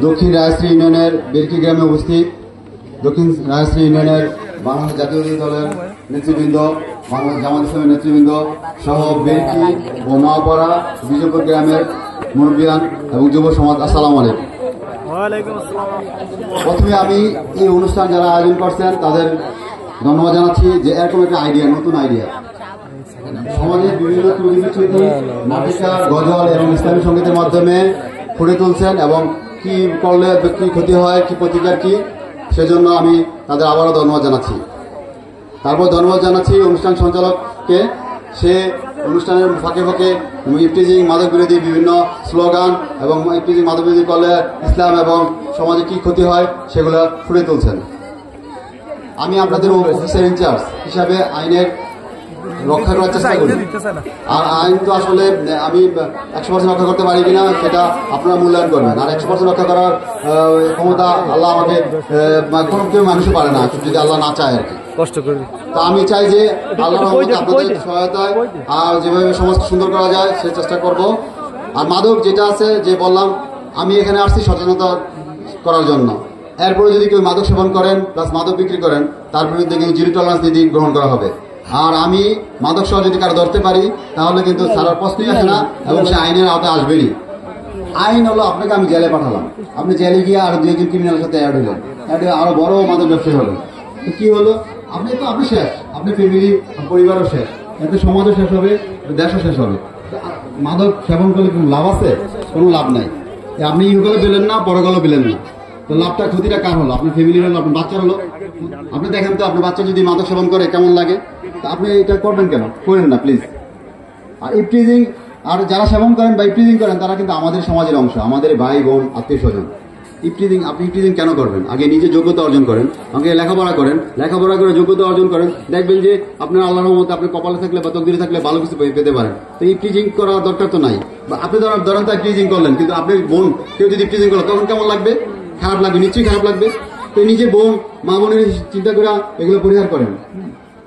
দক্ষিণ রাজশ্রী ইউনিয়নের বেরকি গ্রামে উপস্থিত দক্ষিণ রাজশ্রী ইউনিয়নের বাংলাদেশ জাতীয়তাবাদী দলের নেতৃবৃন্দ, বাংলাদেশ জামাত ইসলামের নেতৃবৃন্দ সহ বেরকি ও মাওপাড়া বিজয়পুর গ্রামের মুরব্বিয়ান এবং যুব সমাজ, আসসালামু আলাইকুম। প্রথমে আমি এই অনুষ্ঠান যারা আয়োজন করছেন তাদের ধন্যবাদ জানাচ্ছি যে এরকম একটা আইডিয়া, নতুন আইডিয়া সমাজের বিভিন্ন ত্রুটি নাটিকা, গজল এবং ইসলামী সঙ্গীতের মাধ্যমে ফুটে তুলছেন এবং কি করলে কি ক্ষতি হয়, কি প্রতিকার কি, সেজন্য আমি তাদের আবারও ধন্যবাদ জানাচ্ছি। তারপর ধন্যবাদ জানাচ্ছি অনুষ্ঠান সঞ্চালককে। সে অনুষ্ঠানের ফাঁকে ফাঁকে ইফটিজিং, মাদক বিরোধী বিভিন্ন স্লোগান এবং ইফটিজিং, মাদক বিরোধী করলে ইসলাম এবং সমাজে কি ক্ষতি হয় সেগুলো ফুটে তুলছেন। আমি আপনাদের অফিসার ইনচার্জ হিসাবে আইনের রক্ষা করার চেষ্টা করি। আর আইন তো আসলে আমি 100% রক্ষা করতে পারি কিনা সেটা আপনারা মূল্যায়ন করবেন। আর 100% রক্ষা করার ক্ষমতা আল্লাহ আমাকে, কোনো কেউ মানুষও পারে না যদি আল্লাহ না চায় আর কি। কষ্ট করি তো আমি চাই যে আল্লাহর রহমতে আপনাদের সহায়তায় আর যেভাবে সমাজকে সুন্দর করা যায় সে চেষ্টা করব। আর মাদক যেটা আছে, যে বললাম আমি এখানে আসছি সচেতনতা করার জন্য। এরপরে যদি কেউ মাদক সেবন করেন প্লাস মাদক বিক্রি করেন তার বিরুদ্ধে কিন্তু জিরো টলারেন্স নীতি গ্রহণ করা হবে। আর আমি মাদক সহ যদি কারো ধরতে পারি তাহলে কিন্তু ছাড়ার প্রশ্নই আসে না এবং সে আইনের আওতায় আসবেনি। আইন হলো আপনাকে আমি জেলে পাঠালাম, আপনি জেলে গিয়ে আরো 2 জন ক্রিমিনালের সাথে অ্যাড হলেন, আরো বড় মাদক ব্যবসায়ী হলেন। তো কি হলো, আপনি শেষ, আপনি ফ্যামিলি পরিবারও শেষ, এতে সমাজও শেষ হবে, দেশও শেষ হবে। মাদক সেবন করলে কোনো লাভ আছে? কোনো লাভ নাই। আপনি ইহকালও পেলেন না, পরকালও পেলেন না। তো লাভটা, ক্ষতিটা কার হলো? আপনার ফ্যামিলির হলো, আপনার বাচ্চার হলো। আপনি দেখেন তো আপনার বাচ্চা যদি মাদক সেবন করে কেমন লাগে। তা আপনি এটা করবেন কেন? করেন না প্লিজ। আর ইফটিজিং, আর যারা সেবন করেন বা ইফটিজিং করেন তারা কিন্তু আমাদের সমাজের অংশ, আমাদের ভাই বোন আত্মীয় স্বজন। আপনি ইফটিজিং কেন করবেন? আগে নিজে যোগ্যতা অর্জন করেন, আগে লেখাপড়া করেন, লেখাপড়া করে যোগ্যতা অর্জন করেন, দেখবেন যে আপনার আল্লাহর রহমতে আপনি কপালে থাকলে বা তকদিরে থাকলে ভালো কিছু পেতে পারেন। তো ইফটিজিং করার দরকার তো নাই। বা আপনি ধরেন তো ইফটিজিং করলেন, কিন্তু আপনি বোন কেউ যদি ইফটিজিং করলো তখন কেমন লাগবে? খারাপ লাগবে, নিশ্চয়ই খারাপ লাগবে। তো নিজে বোন, মা বোনের চিন্তা করে এগুলো পরিহার করেন।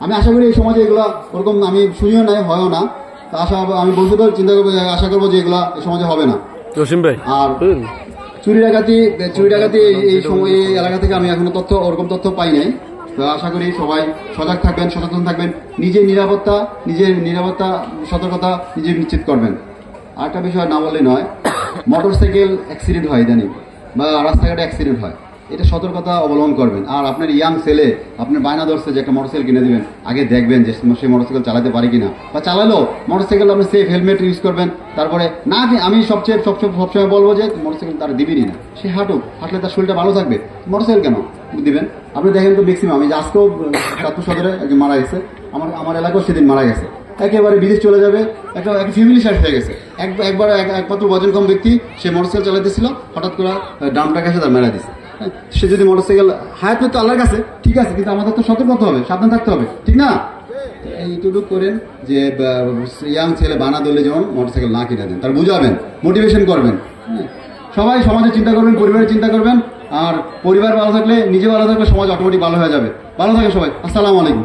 আমি আশা করি এই সমাজে এগুলো ওরকম আমি শুনিও নাই, হয়ও না। তা আমি ভবিষ্যতে চিন্তা করবো, আশা করবো যে এগুলা এই সমাজে হবে না। আর চুরি ডাকাতি এই সময় এই এলাকা থেকে আমি এখনো ওরকম তথ্য পাই নাই। তো আশা করি সবাই সজাগ থাকবেন, সচেতন থাকবেন, নিজের নিরাপত্তা সতর্কতা নিজে নিশ্চিত করবেন। আর একটা বিষয় না বললে নয়, মোটরসাইকেল অ্যাক্সিডেন্ট হয় ইদানিং, বা রাস্তাঘাটে অ্যাক্সিডেন্ট হয়, এটা সতর্কতা অবলম্বন করবেন। আর আপনার ইয়াং ছেলে আপনার বায়না ধরছে যে একটা মোটরসাইকেল কিনে দিবেন, আগে দেখবেন যে সেই মোটরসাইকেল চালাতে পারি কিনা, বা চালালেও মোটরসাইকেল আপনি সেফ হেলমেট ইউজ করবেন। তারপরে না, আমি সবসময় বলবো যে মোটরসাইকেল তার দিবেনই না, সে হাঁটলে তার শরীরটা ভালো থাকবে, মোটরসাইকেল কেন দিবেন? আপনি দেখেন তো ম্যাক্সিমাম, আমি আজকেও চাঁদপুর সদরে একজন মারা গেছে, আমার এলাকাও সেদিন মারা গেছে, একেবারে বিদেশ চলে যাবে, একটা ফ্যামিলি শেষ হয়ে গেছে। একমাত্র বজন কম ব্যক্তি, সে মোটরসাইকেল চালাতেছিল, হঠাৎ করে ডামটা গেছে, তার মেরা দিচ্ছে। সে যদি মোটরসাইকেল, হায়াত তো আল্লাহর কাছে, ঠিক আছে, কিন্তু আমাদের তো সতর্ক হতে হবে, সাবধান থাকতে হবে, ঠিক না? এইটুকু করেন যে ইয়াং ছেলে বানা ধরলে যেমন মোটরসাইকেল না কিনে দেন, তার বুঝাবেন, মোটিভেশন করবেন। সবাই সমাজের চিন্তা করবেন, পরিবারের চিন্তা করবেন। আর পরিবার ভালো থাকলে, নিজে ভালো থাকলে সমাজ অটোমেটিক ভালো হয়ে যাবে। ভালো থাকে সবাই, আসসালামু আলাইকুম।